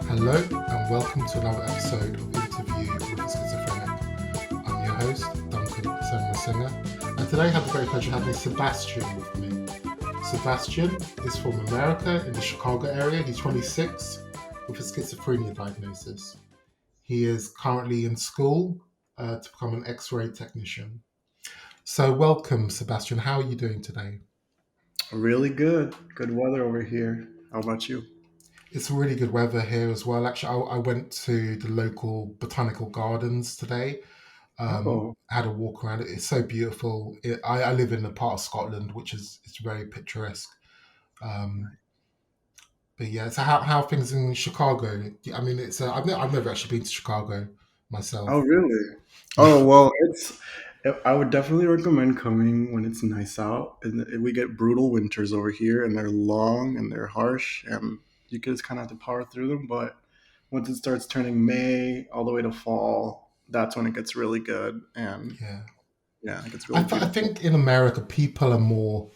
Hello and welcome to another episode of Interview with a Schizophrenic. I'm your host, Duncan Singer, and today I have the great pleasure of having Sebastian with me. Sebastian is from America in the Chicago area. He's 26 with a schizophrenia diagnosis. He is currently in school to become an X-ray technician. So welcome, Sebastian. How are you doing today? Really good. Good weather over here. How about you? It's really good weather here as well. Actually, I went to the local botanical gardens today. Oh, Had a walk around it. It's so beautiful. I live in a part of Scotland which is it's very picturesque. Um, but yeah, so how are things in Chicago? I mean, I've never actually been to Chicago oh, myself. really? Oh, well, I would definitely recommend coming when it's nice out. And we get brutal winters over here, and they're long and they're harsh, and you just kind of have to power through them. But once it starts turning May all the way to fall, that's when it gets really good. And Yeah, yeah, it gets really I beautiful. think in America people are more.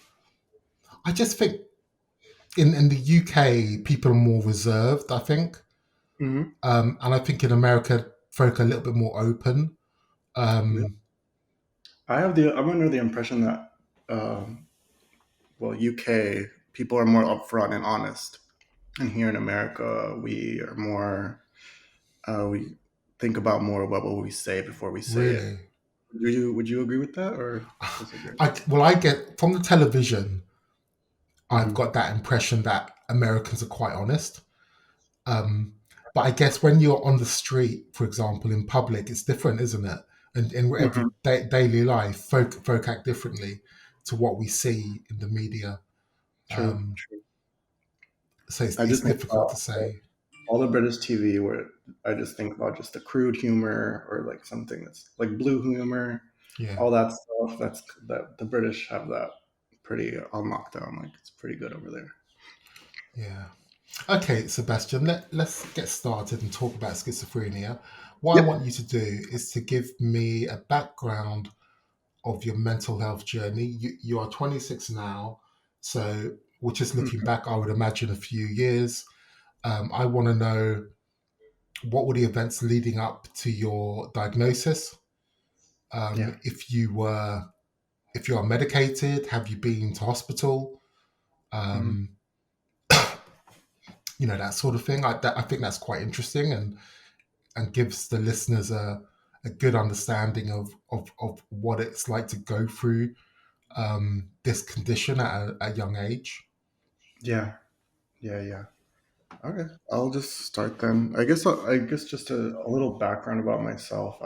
I just think in the UK people are more reserved. I think, Hmm. and I think in America folk are a little bit more open. Um, I'm under the impression that, well, UK people are more upfront and honest. And here in America, we are more, we think about more about what we say before we say it. really, Would you agree with that or disagree? I get from the television. I've Hmm. got that impression that Americans are quite honest. Um, but I guess when you're on the street, for example, in public, it's different, isn't it? And in Hmm. daily life, folk act differently to what we see in the media. True, Um, true. so I it's just think difficult about to say. all the British TV where I just think about just the crude humor or like something that's like blue humor, Yeah, all that stuff. That the British have that pretty on lockdown. Like it's pretty good over there. yeah. Okay, Sebastian, let's get started and talk about schizophrenia. What I want Yep. you to do is to give me a background of your mental health journey. You are 26 now, so we're just looking Mhm. back, I would imagine a few years. I want to know what were the events leading up to your diagnosis. Yeah. If you are medicated, have you been to hospital? Hmm. Um, that sort of thing. I think that's quite interesting and gives the listeners a good understanding of what it's like to go through this condition at a young age. Yeah. Yeah. Yeah. Okay, I'll just start then. I guess just a little background about myself.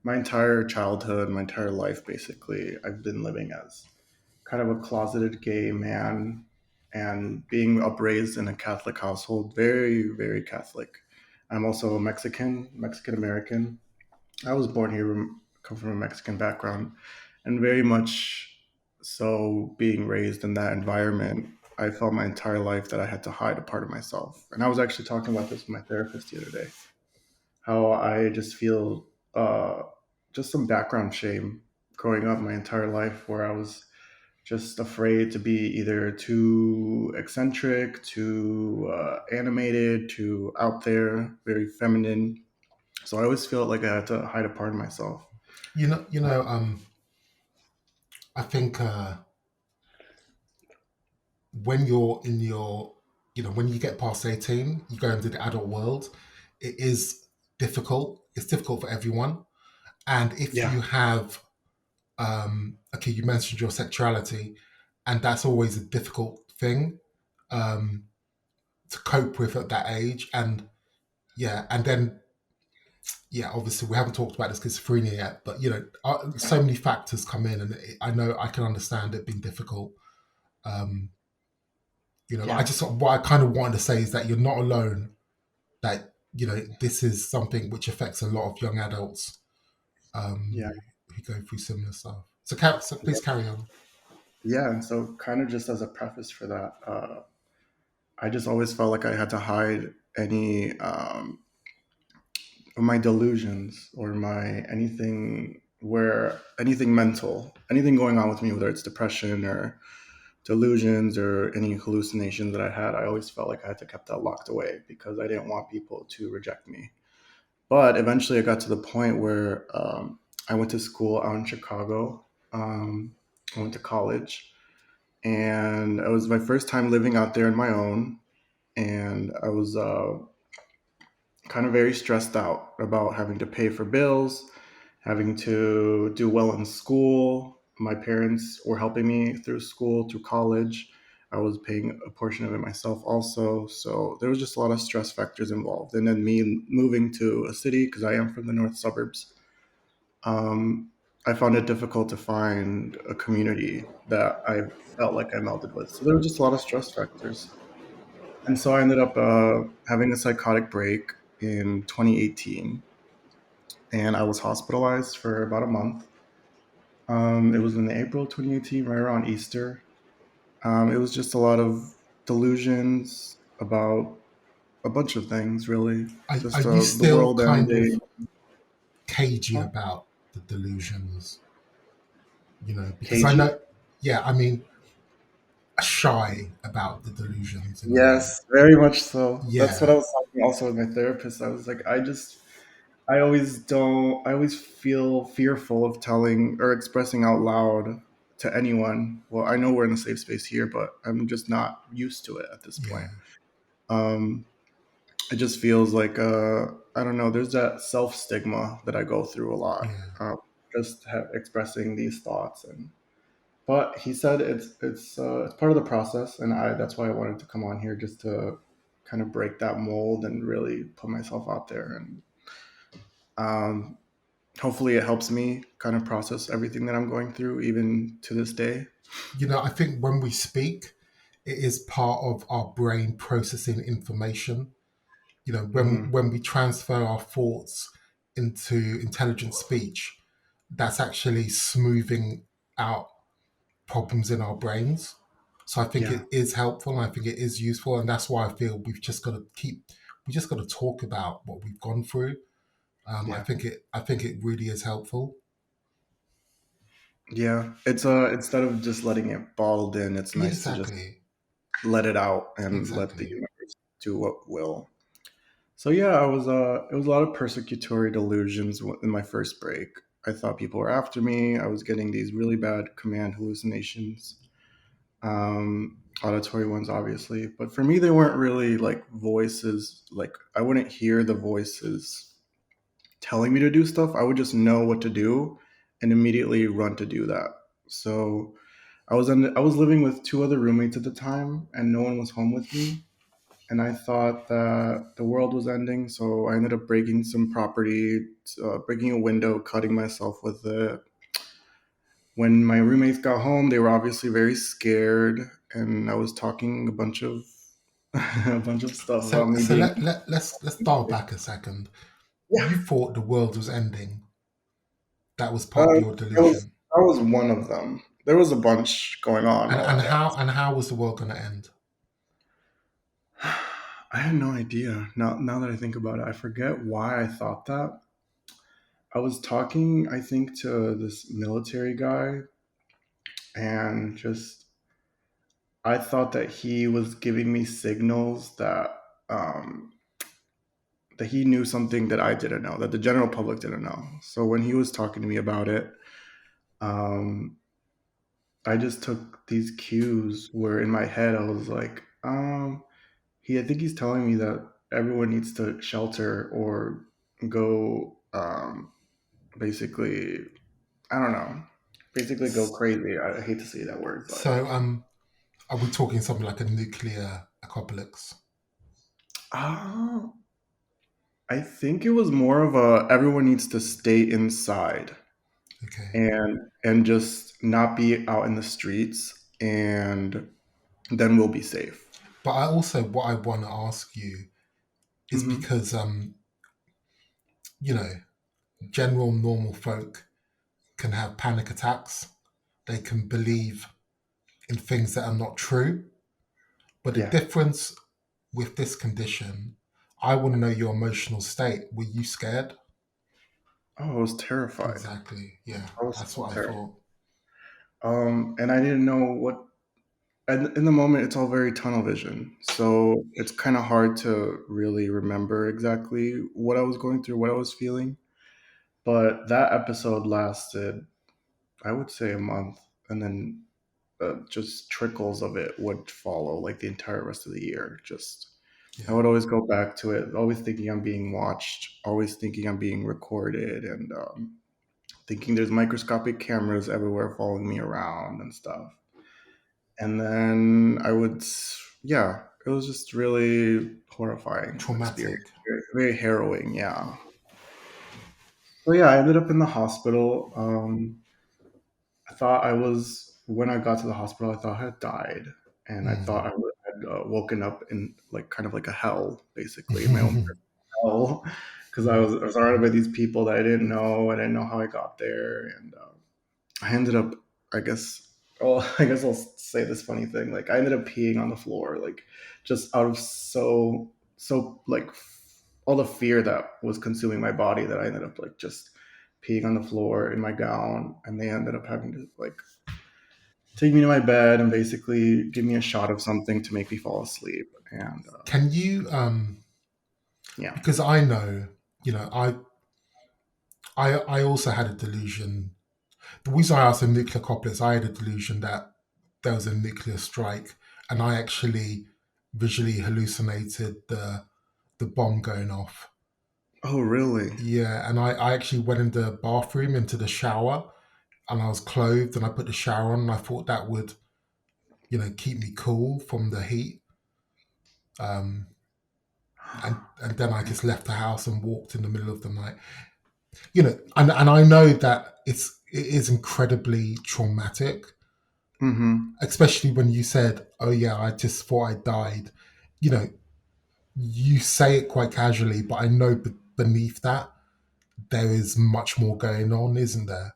My entire childhood, my entire life, basically, I've been living as kind of a closeted gay man, and being upraised in a Catholic household, very, very Catholic. I'm also a Mexican American. I was born here, come from a Mexican background, and very much so being raised in that environment, I felt my entire life that I had to hide a part of myself. And I was actually talking about this with my therapist the other day, how I just feel just some background shame growing up my entire life, where I was just afraid to be either too eccentric, too animated, too out there, very feminine. So I always felt like I had to hide a part of myself. I think when you're in your, when you get past 18, you go into the adult world. It is difficult. It's difficult for everyone. And if Yeah. you have, okay, you mentioned your sexuality, and that's always a difficult thing um, to cope with at that age. And yeah, and then yeah, obviously we haven't talked about the schizophrenia yet, but so many factors come in, and I know I can understand it being difficult. Um, I Yeah. just what I kind of wanted to say is that you're not alone. That this is something which affects a lot of young adults Yeah. who go through similar stuff. So Yeah. please carry on. Yeah. And so, kind of just as a preface for that, I just always felt like I had to hide any of my delusions or my anything where anything mental, anything going on with me, whether it's depression or delusions or any hallucinations that I had, I always felt like I had to keep that locked away because I didn't want people to reject me. But eventually, I got to the point where I went to school out in Chicago. I went to college, and it was my first time living out there on my own. And I was kind of very stressed out about having to pay for bills, having to do well in school. My parents were helping me through school, through college. I was paying a portion of it myself also. So there was just a lot of stress factors involved. And then me moving to a city, because I am from the north suburbs, I found it difficult to find a community that I felt like I melded with. So there were just a lot of stress factors. And so I ended up having a psychotic break in 2018, and I was hospitalized for about a month. It was in April 2018, right around Easter. It was just a lot of delusions about a bunch of things, really. Are Just you the still world kind of ending. cagey Huh? about the delusions? Because I Cagey? know, yeah, I mean, shy about the delusions in a way. Yes, very much so. That's what Yeah, I was talking also with my therapist. I was like, I always don't, I always feel fearful of telling or expressing out loud to anyone. Well, I know we're in a safe space here, but I'm just not used to it at this point. yeah, Um, it just feels like, I don't know, there's that self stigma that I go through a lot, yeah. just expressing these thoughts. But he said it's part of the process, and that's why I wanted to come on here just to kind of break that mold and really put myself out there, and um, hopefully it helps me kind of process everything that I'm going through, even to this day. I think when we speak, it is part of our brain processing information. When Hmm. we transfer our thoughts into intelligent speech, that's actually smoothing out problems in our brains. So I think Yeah, it is helpful and I think it is useful. And that's why I feel we just got to talk about what we've gone through. yeah, I think it really is helpful. yeah. It's instead of just letting it bottled in, it's Yeah, nice to just exactly. let it out and let the Exactly. universe do what will. So yeah, I was it was a lot of persecutory delusions in my first break. I thought people were after me. I was getting these really bad command hallucinations, auditory ones, obviously. But for me, they weren't really like voices. Like I wouldn't hear the voices telling me to do stuff. I would just know what to do and immediately run to do that. So I was living with two other roommates at the time, and no one was home with me, and I thought that the world was ending. So I ended up breaking some property, breaking a window, cutting myself with it. When my roommates got home, they were obviously very scared, and I was talking a bunch of a bunch of stuff about me So being. let's dial back a second. Yeah, You thought the world was ending. That was part of uh, your delusion. that was one of them. There was a bunch going on And all at once. how was the world going to end? I had no idea. Now that I think about it, I forget why I thought that. I was talking, I think, to this military guy, and just I thought that he was giving me signals um, that he knew something that I didn't know, that the general public didn't know. So when he was talking to me about it, um, I just took these cues where in my head I was like, I think he's telling me that everyone needs to shelter or go, basically, I don't know, basically go crazy. I hate to say that word, but So are we talking something like a nuclear apocalypse? uh, I think it was more of a everyone needs to stay inside Okay. and just not be out in the streets, and then we'll be safe. But I also what I want to ask you is Hmm. because you know, general normal folk can have panic attacks. They can believe in things that are not true. But the Yeah. difference with this condition, I want to know your emotional state. Were you scared? Oh, I was terrified. Exactly. Yeah, I was that's so what I terrified. thought. And I didn't know what. and in the moment, it's all very tunnel vision. So it's kind of hard to really remember exactly what I was going through, what I was feeling. But that episode lasted, I would say, a month, and then just trickles of it would follow like the entire rest of the year. Just I Yeah. would always go back to it, always thinking I'm being watched, always thinking I'm being recorded, and thinking there's microscopic cameras everywhere following me around and stuff. And then yeah, it was just really horrifying experience, Traumatic. very, very harrowing. Yeah. So yeah, I ended up in the hospital. I thought I was when I got to the hospital. I thought I had died, and I thought I had woken up in like kind of like a hell, basically my own Mm. hell, because I was surrounded by these people that I didn't know. I didn't know how I got there, and I ended up, I guess. Oh, I guess I'll say this funny thing. Like I ended up peeing on the floor, like just out of like all the fear that was consuming my body that I ended up like just peeing on the floor in my gown, and they ended up having to like take me to my bed and basically give me a shot of something to make me fall asleep. And Can you, yeah. because I know, you know, I also had a delusion. The reason I asked a nuclear couplets, I had a delusion that there was a nuclear strike, and I actually visually hallucinated the bomb going off. Oh, really? Yeah, and I actually went in the bathroom into the shower, and I was clothed, and I put the shower on, and I thought that would, keep me cool from the heat. Um, and then I just left the house and walked in the middle of the night. And I know that it is incredibly traumatic, Mm-hmm. especially when you said, "Oh yeah, I just thought I died." You know, you say it quite casually, but I know beneath that there is much more going on, isn't there?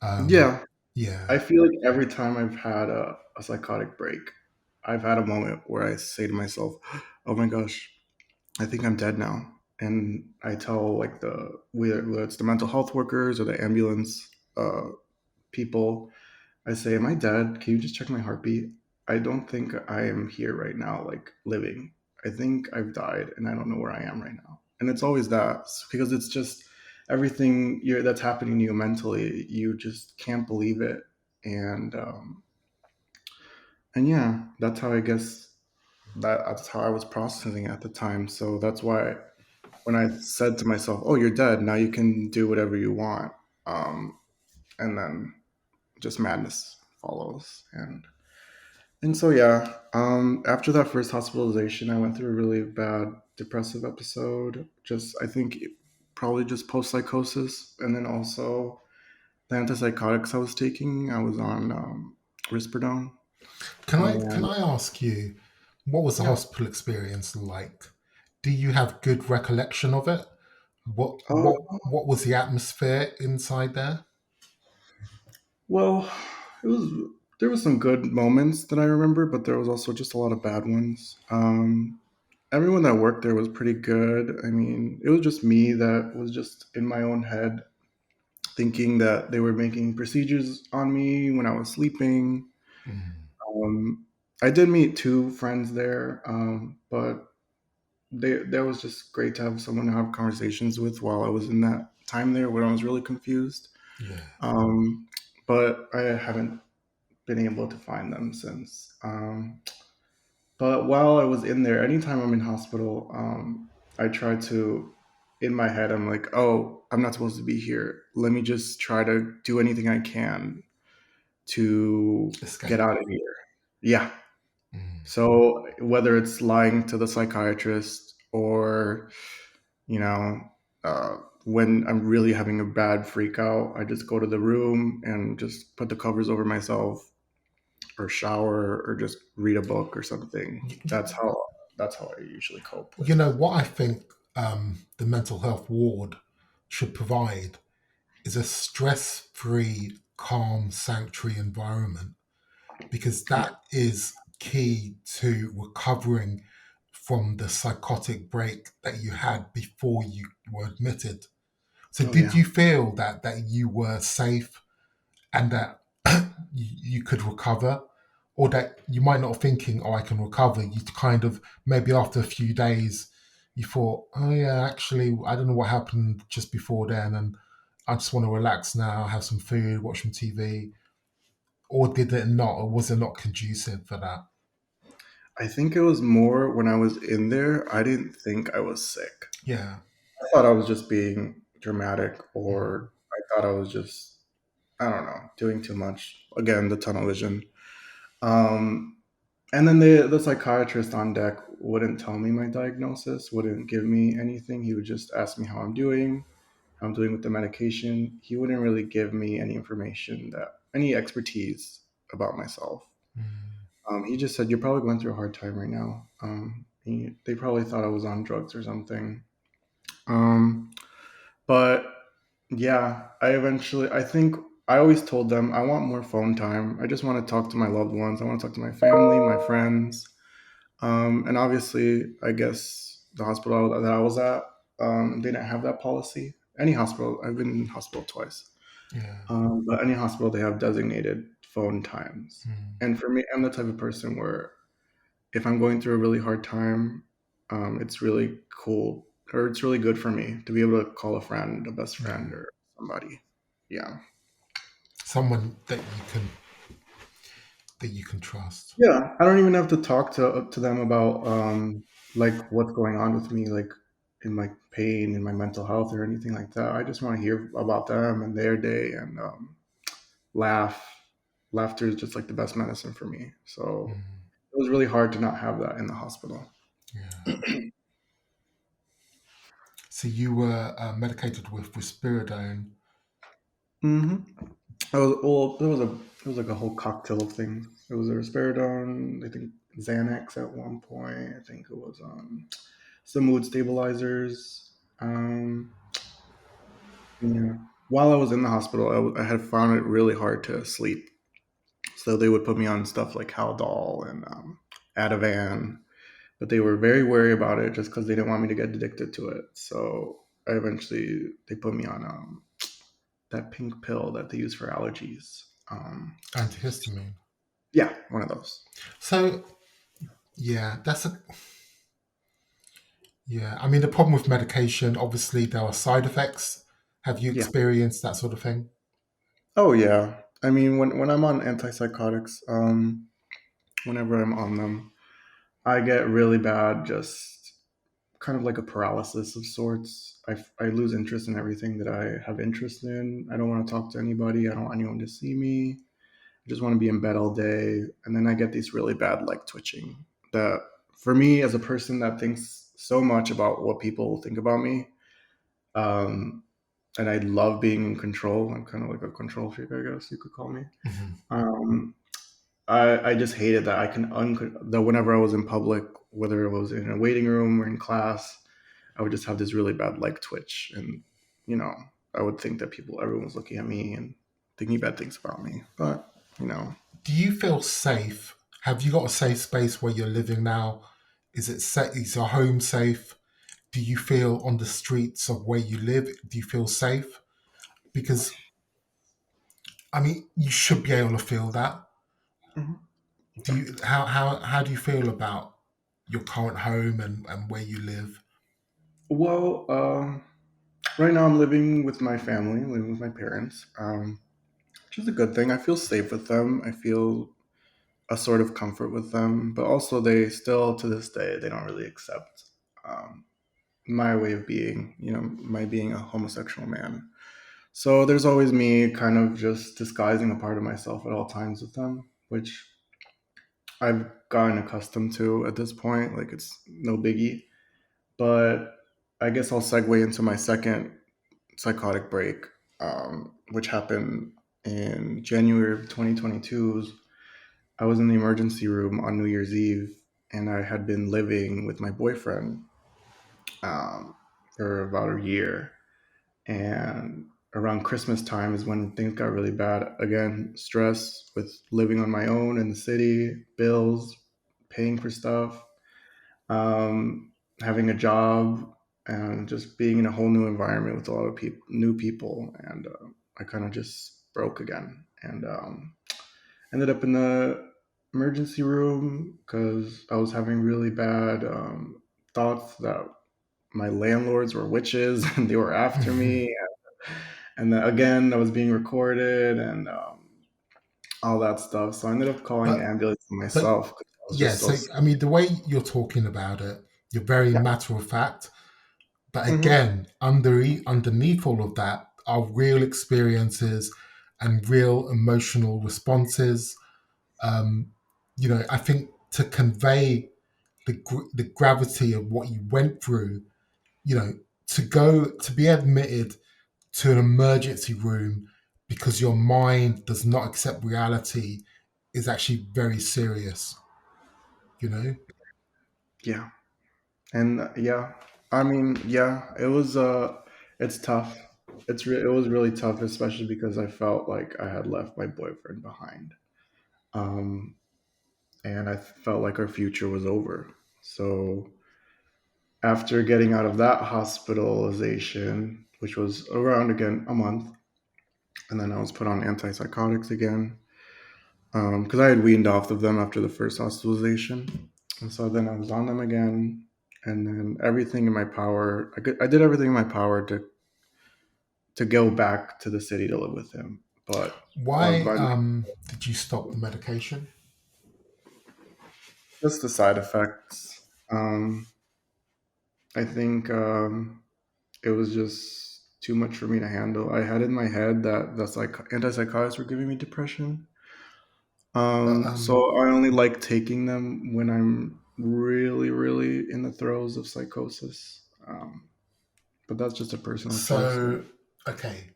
Um, Yeah, yeah. I feel like every time I've had a psychotic break, I've had a moment where I say to myself, "Oh my gosh, I think I'm dead now." And I tell like whether it's the mental health workers or the ambulance people, I say, "Am I dead? Can you just check my heartbeat? I don't think I am here right now, like living. I think I've died, and I don't know where I am right now." And it's always that because it's just everything that's happening to you mentally. You just can't believe it, and yeah, that's how I guess that's how I was processing at the time. So that's why when I said to myself, "Oh, you're dead. Now you can do whatever you want," um, and then just madness follows, and so yeah, after that first hospitalization, I went through a really bad depressive episode. Just I think probably just post psychosis, and then also the antipsychotics I was taking. I was on risperidone, Can and I ask you, what was the yeah. hospital experience like? Do you have good recollection of it? Uh, What was the atmosphere inside there? well, it was there was some good moments that I remember, but there was also just a lot of bad ones. Everyone that worked there was pretty good. I mean, it was just me that was just in my own head thinking that they were making procedures on me when I was sleeping. Mm. Um, I did meet two friends there, but that was just great to have someone to have conversations with while I was in that time there when I was really confused. Yeah. Um, but I haven't been able to find them since. But while I was in there, anytime I'm in hospital, I try to, in my head, I'm like, oh, I'm not supposed to be here. Let me just try to do anything I can to get Escape. out of here. Yeah. Mm. So whether it's lying to the psychiatrist or, you know, when I'm really having a bad freak out, I just go to the room and just put the covers over myself or shower or just read a book or something. That's how I usually cope with. What I think the mental health ward should provide is a stress-free, calm, sanctuary environment, because Yeah. that is key to recovering from the psychotic break that you had before you were admitted. So, Oh did yeah. you feel that you were safe and that you could recover, or that you might not thinking, oh, I can recover. You kind of maybe after a few days, you thought, oh yeah, actually, I don't know what happened just before then, and I just want to relax now, have some food, watch some TV, or did it not, or was it not conducive for that? I think it was more when I was in there, I didn't think I was sick. Yeah. I thought I was just being dramatic, Mm. or I thought I was just, I don't know, doing too much. Again, the tunnel vision. Um, and then the psychiatrist on deck wouldn't tell me my diagnosis, wouldn't give me anything. He would just ask me how I'm doing with the medication. He wouldn't really give me any information, that any expertise about myself. Mm. He just said, "You're probably going through a hard time right now." They probably thought I was on drugs or something. Um, but yeah, I think I always told them I want more phone time. I just want to talk to my loved ones. I want to talk to my family, my friends. And obviously, I guess the hospital that I was at, they didn't have that policy. Any hospital, I've been in hospital twice, Yeah. but any hospital, they have designated phone times. Mm. And for me, I'm the type of person where if I'm going through a really hard time, it's really cool, or it's really good for me to be able to call a friend, a best friend, Yeah. or somebody. Yeah. Someone that you can trust. Yeah, I don't even have to talk to them about like what's going on with me, like in my pain, in my mental health, or anything like that. I just want to hear about them and their day, and laugh. Laughter is just like the best medicine for me. So Mm. it was really hard to not have that in the hospital. Yeah. So you were medicated with risperidone. hmm I was well. It was like a whole cocktail of things. It was a risperidone, I think Xanax at one point. I think it was some mood stabilizers. Yeah. While I was in the hospital, I had found it really hard to sleep. So they would put me on stuff like Haldol and Ativan, but they were very wary about it just because they didn't want me to get addicted to it. So they put me on that pink pill that they use for allergies. Antihistamine. Yeah, one of those. So yeah, yeah. I mean, the problem with medication, obviously, there are side effects. Have you Yeah. experienced that sort of thing? Oh yeah. I mean, when I'm on antipsychotics, whenever I'm on them, I get really bad, just kind of like a paralysis of sorts. I lose interest in everything that I have interest in. I don't want to talk to anybody. I don't want anyone to see me. I just want to be in bed all day. And then I get these really bad like twitching that, for me as a person that thinks so much about what people think about me, um, and I love being in control. I'm kind of like a control freak, I guess you could call me. Hmm. Um, I just hated that that whenever I was in public, whether it was in a waiting room or in class, I would just have this really bad leg twitch, and you know, I would think that everyone was looking at me and thinking bad things about me. But you know, Do you feel safe? Have you got a safe space where you're living now? Is it set? Is your home safe? Do you feel on the streets of where you live? Do you feel safe? Because I mean, you should be able to feel that. Mhm. Do you? How do you feel about your current home and where you live? Well, right now I'm living with my family, living with my parents, which is a good thing. I feel safe with them. I feel a sort of comfort with them, but also they still, to this day, they don't really accept um, my way of being, my being a homosexual man. So there's always me kind of just disguising a part of myself at all times with them, which I've gotten accustomed to at this point. Like it's no biggie. But I guess I'll segue into my second psychotic break, which happened in January of 2022. I was in the emergency room on New Year's Eve, and I had been living with my boyfriend um, for about a year. And around Christmas time is when things got really bad. Again, stress with living on my own in the city, bills, paying for stuff, having a job, and just being in a whole new environment with a lot of new people. And I kind of just broke again, and ended up in the emergency room because I was having really bad thoughts that my landlords were witches and they were after me. And then again, I was being recorded and all that stuff. So I ended up calling but ambulance but myself because I was yeah, just so so sick. I mean, the way you're talking about it, you're very Yeah. matter of fact. But Hmm. again, underneath all of that are real experiences and real emotional responses. Um, I think to convey the gravity of what you went through, to be admitted to an emergency room because your mind does not accept reality is actually very serious. You know, Yeah. And yeah, I mean, yeah, it was it's tough. It was really tough, especially because I felt like I had left my boyfriend behind. Um and I felt like our future was over. So after getting out of that hospitalization, which was around again a month, and then I was put on antipsychotics again because I had weaned off of them after the first hospitalization, and so then I was on them again, and then everything in my power, I did everything in my power to go back to the city to live with him, but why by did you stop the medication? just the side effects. I think it was just too much for me to handle. I had in my head that that's like antipsychotics were giving me depression. But So I only like taking them when I'm really, really in the throes of psychosis. But that's just a personal choice. so okay,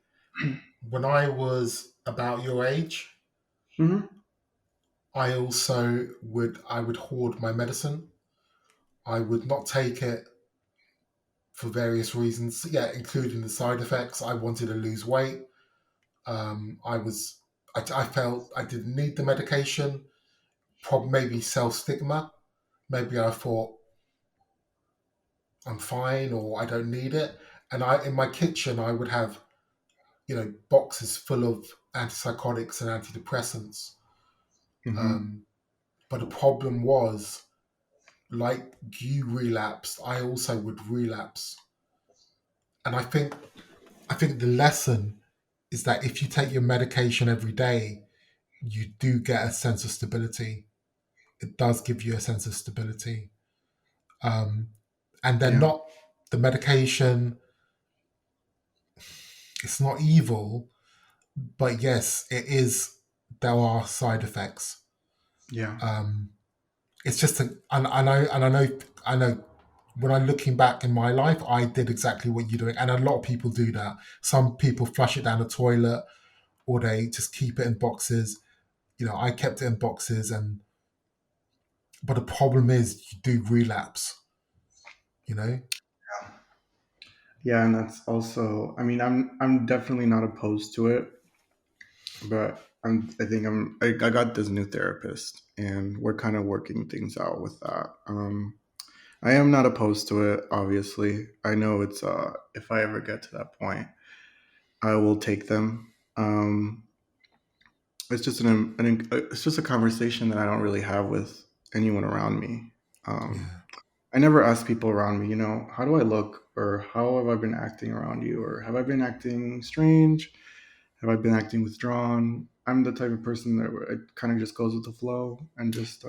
when I was about your age, Hmm. I would hoard my medicine. I would not take it for various reasons. Yeah, including the side effects. I wanted to lose weight. I felt I didn't need the medication. Maybe self stigma. Maybe I thought I'm fine or I don't need it. And in my kitchen I would have boxes full of antipsychotics and antidepressants. Hmm. Um, but the problem was, like you relapsed, I also would relapse. And I think the lesson is that if you take your medication every day, you do get a sense of stability. It does give you a sense of stability. Um, and they're Yeah, not the medication. It's not evil, but yes, it is. There are side effects. yeah, Um, it's just and I know when I'm looking back in my life, I did exactly what you're doing, and a lot of people do that. Some people flush it down the toilet, or they just keep it in boxes. I kept it in boxes, and but the problem is you do relapse. You know, yeah. And that's also. I mean, I'm definitely not opposed to it, but I think I got this new therapist, and we're kind of working things out with that. I am not opposed to it. Obviously, I know it's if I ever get to that point, I will take them. It's just it's just a conversation that I don't really have with anyone around me. Um, yeah. I never ask people around me, how do I look, or how have I been acting around you, or have I been acting strange? Have I been acting withdrawn? I'm the type of person that it kind of just goes with the flow and just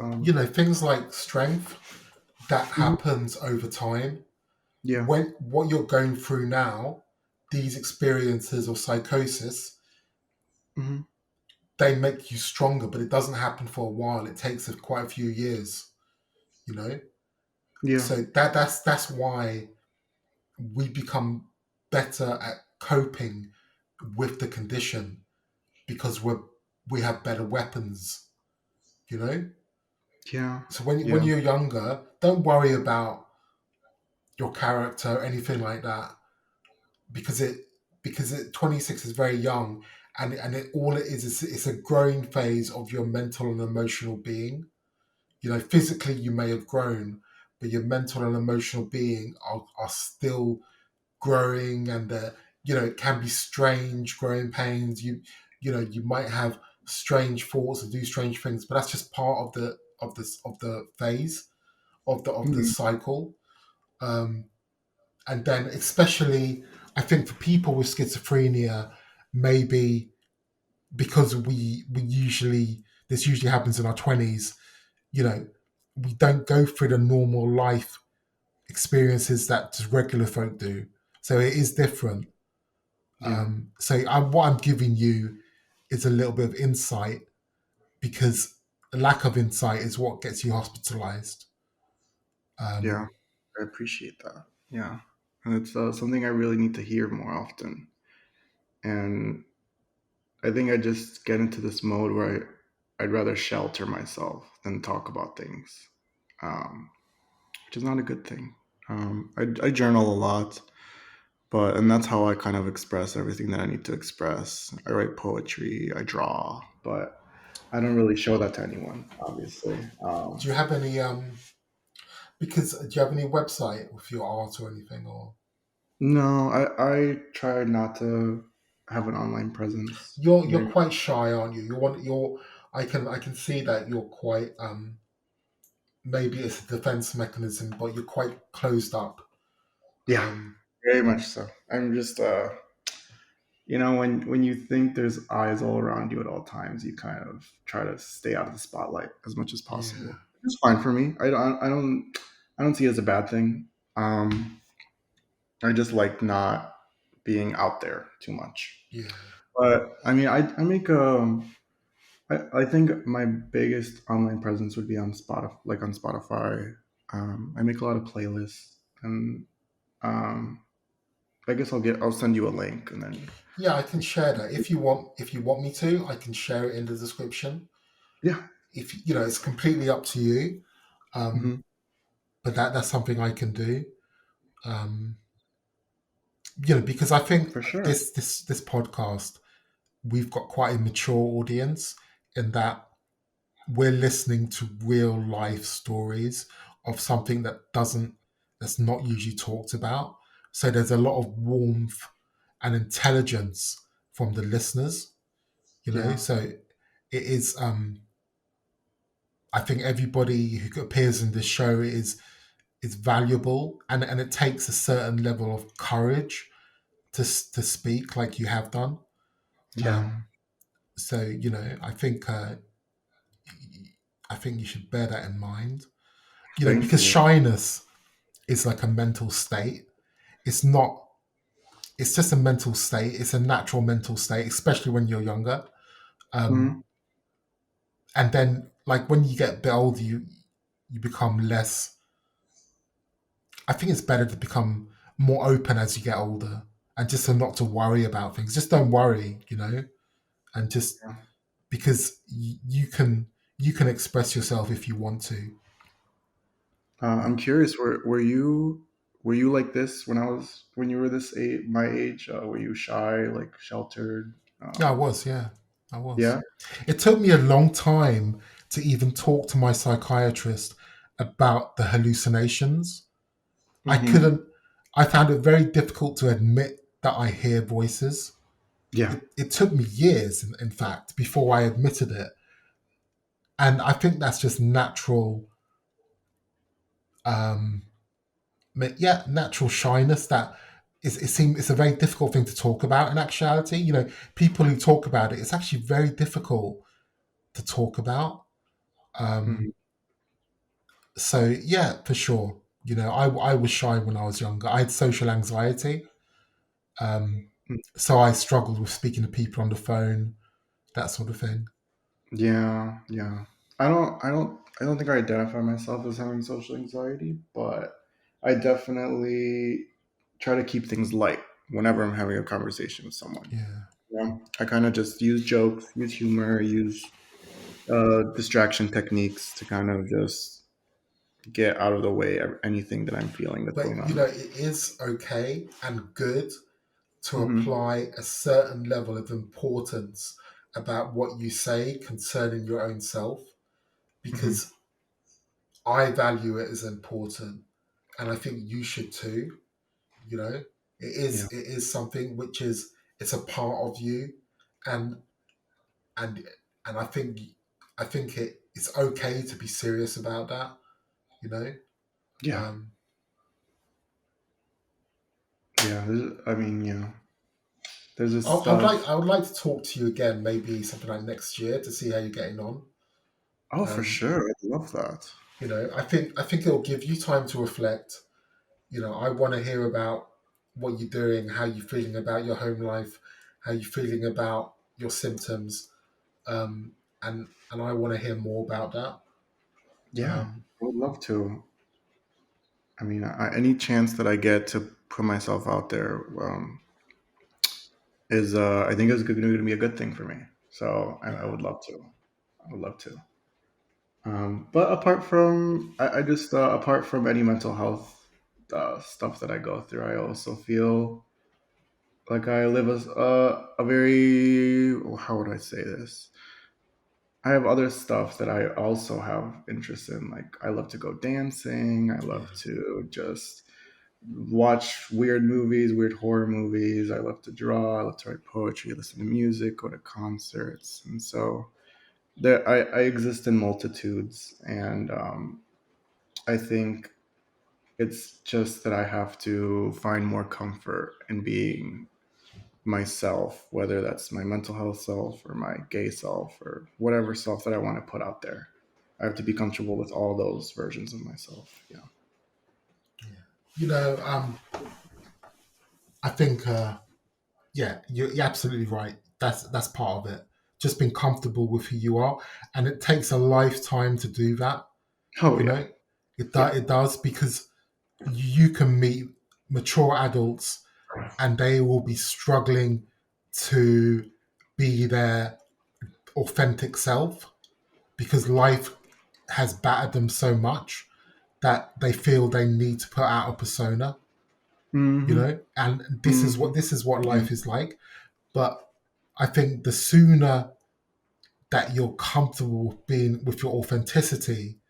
Things like strength that mhm, happens over time. yeah, When what you're going through now, these experiences of psychosis, hmm, they make you stronger, but it doesn't happen for a while. It takes quite a few years, you know. yeah, So that's why we become better at coping with the condition because we have better weapons, you know. yeah, So when yeah, you're younger, don't worry about your character or anything like that because it 26 is very young, and all it is it's a growing phase of your mental and emotional being. Physically you may have grown, but your mental and emotional being are still growing, and it can be strange growing pains. You might have strange thoughts and do strange things, but that's just part of the phase of the Mhm. cycle. Um, and then especially, I think for people with schizophrenia, maybe because we usually this usually happens in our 20s, you know, we don't go through the normal life experiences that just regular folk do. So it is different. Yeah. What I'm giving you is a little bit of insight because a lack of insight is what gets you hospitalized. Yeah. Um, I appreciate that. Yeah. And it's something I really need to hear more often. And I think I just get into this mode where I'd rather shelter myself than talk about things, um, which is not a good thing. I journal a lot, and that's how I kind of express everything that I need to express. I write poetry, I draw, but I don't really show that to anyone, obviously. do you have any because do you have any website with your art or anything or No, I try not to have an online presence. you're quite shy, aren't you? You're I can see that you're quite maybe it's a defense mechanism, but you're quite closed up. Yeah, Um, very much so. I'm just when you think there's eyes all around you at all times, you kind of try to stay out of the spotlight as much as yeah, possible. It's fine for me. I don't see it as a bad thing. Um, I just like not being out there too much. yeah, But I mean, I make I think my biggest online presence would be on Spotify, like on Spotify. I make a lot of playlists, and um, I guess I'll send you a link, and then yeah. I can share that if you want. If you want me to, I can share it in the description. yeah. If you know, it's completely up to you. Um, Hmm. but that's something I can do. Um, because I think For sure. this podcast we've got quite a mature audience in that we're listening to real life stories of something that's not usually talked about. So there's a lot of warmth and intelligence from the listeners, Yeah. so it is I think everybody who appears in this show is valuable, and it takes a certain level of courage to speak like you have done. Yeah. Um, so I think you should bear that in mind. Thank Because you. shyness is like a mental state. It's not. It's just a mental state. It's a natural mental state, especially when you're younger. Mhm. And then, like when you get a bit older, you become less. I think it's better to become more open as you get older, and just to not to worry about things. Just don't worry, and just Yeah. because you can express yourself if you want to. I'm curious. Were you like this when you were this age, my age? Were you shy, like sheltered? Yeah, I was. Yeah, I was. Yeah. It took me a long time to even talk to my psychiatrist about the hallucinations. I Hmm. couldn't. I found it very difficult to admit that I hear voices. Yeah. It took me years, in fact, before I admitted it. And I think that's just natural. Um, natural shyness that it seems it's a very difficult thing to talk about in actuality. People who talk about it, it's actually very difficult to talk about. Hmm. Um, so yeah, for sure. I was shy when I was younger. I had social anxiety. Um, so I struggled with speaking to people on the phone, that sort of thing. Yeah. Yeah. I don't think I identify myself as having social anxiety, but I definitely try to keep things light whenever I'm having a conversation with someone. Yeah. Yeah. I kind of just use jokes, use humor, use distraction techniques to kind of just get out of the way of anything that I'm feeling that's going But on. it is okay and good to Hmm. apply a certain level of importance about what you say concerning your own self, Hmm. because I value it as important, and I think you should too. Yeah. It is something which is it's a part of you, and and and I think it's okay to be serious about that. You know, Yeah, um, yeah. I mean, there's this I'd like stuff. I would like to talk to you again, maybe something like next year, to see how you're getting on. Oh, for Um, sure. I love that. I think it'll give you time to reflect. I want to hear about what you're doing, how you're feeling about your home life, how you're feeling about your symptoms, um, and I want to hear more about that. Yeah, Um, I would love to. I mean, any chance that I get to put myself out there is, I think, is going to be a good thing for me. So I yeah, would love to. I would love to. But apart from, I just apart from any mental health stuff that I go through, I also feel like I live a very, how would I say this? I have other stuff that I also have interest in. Like I love to go dancing. I love yeah, to just watch weird movies, weird horror movies. I love to draw. I love to write poetry, listen to music, go to concerts, and so I exist in multitudes, and I think it's just that I have to find more comfort in being myself, whether that's my mental health self or my gay self or whatever self that I want to put out there. I have to be comfortable with all those versions of myself. Yeah. yeah. I think, yeah, you're absolutely right. That's part of it. Just being comfortable with who you are, and it takes a lifetime to do that. Oh You yeah. know, Yeah. it does, because you can meet mature adults and they will be struggling to be their authentic self, because life has battered them so much that they feel they need to put out a persona. Mm-hmm. And Mm-hmm. this is what Yeah. life is like. But I think the sooner that you're comfortable being with your authenticity,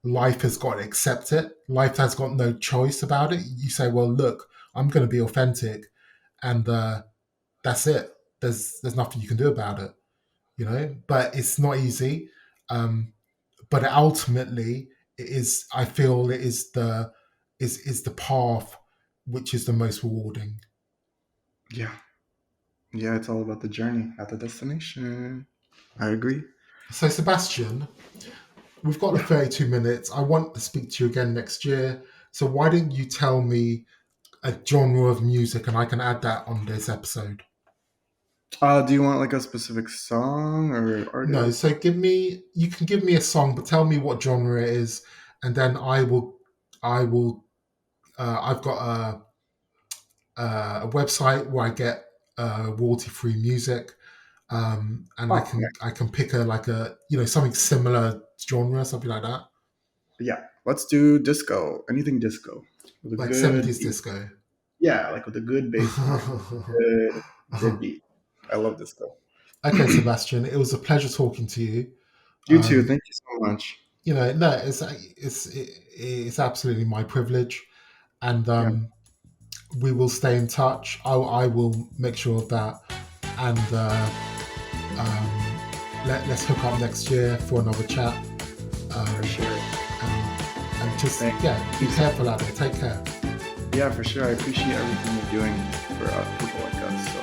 life has got to accept it. Life has got no choice about it. You say, well, look, I'm going to be authentic, and that's it. There's nothing you can do about it. But it's not easy. Um, but ultimately, it is. I feel it is the path which is the most rewarding. Yeah. Yeah. It's all about the journey, not the destination. I agree. So, Sebastian, we've got the Yeah. 32 minutes. I want to speak to you again next year. So, why don't you tell me a genre of music, and I can add that on this episode? Do you want like a specific song or No, artist? so you can give me a song, but tell me what genre it is, and then I've got a website where I get royalty free music, and Oh, I can pick a something similar genre, something like that, yeah. Let's do disco. Anything disco with a like good 70s beat. disco. Yeah, like with a good bass line. Good, good beat. I love disco. Okay, Sebastian, it was a pleasure talking to you. You too. Um, Thank you so much. no, it's absolutely my privilege, and Yeah, we will stay in touch. I will make sure of that, and let's hook up next year for another chat. for Um, sure. and just, Thank yeah, be you so careful much. out there. Take care. Yeah, for sure. I appreciate everything you're doing for people like us. So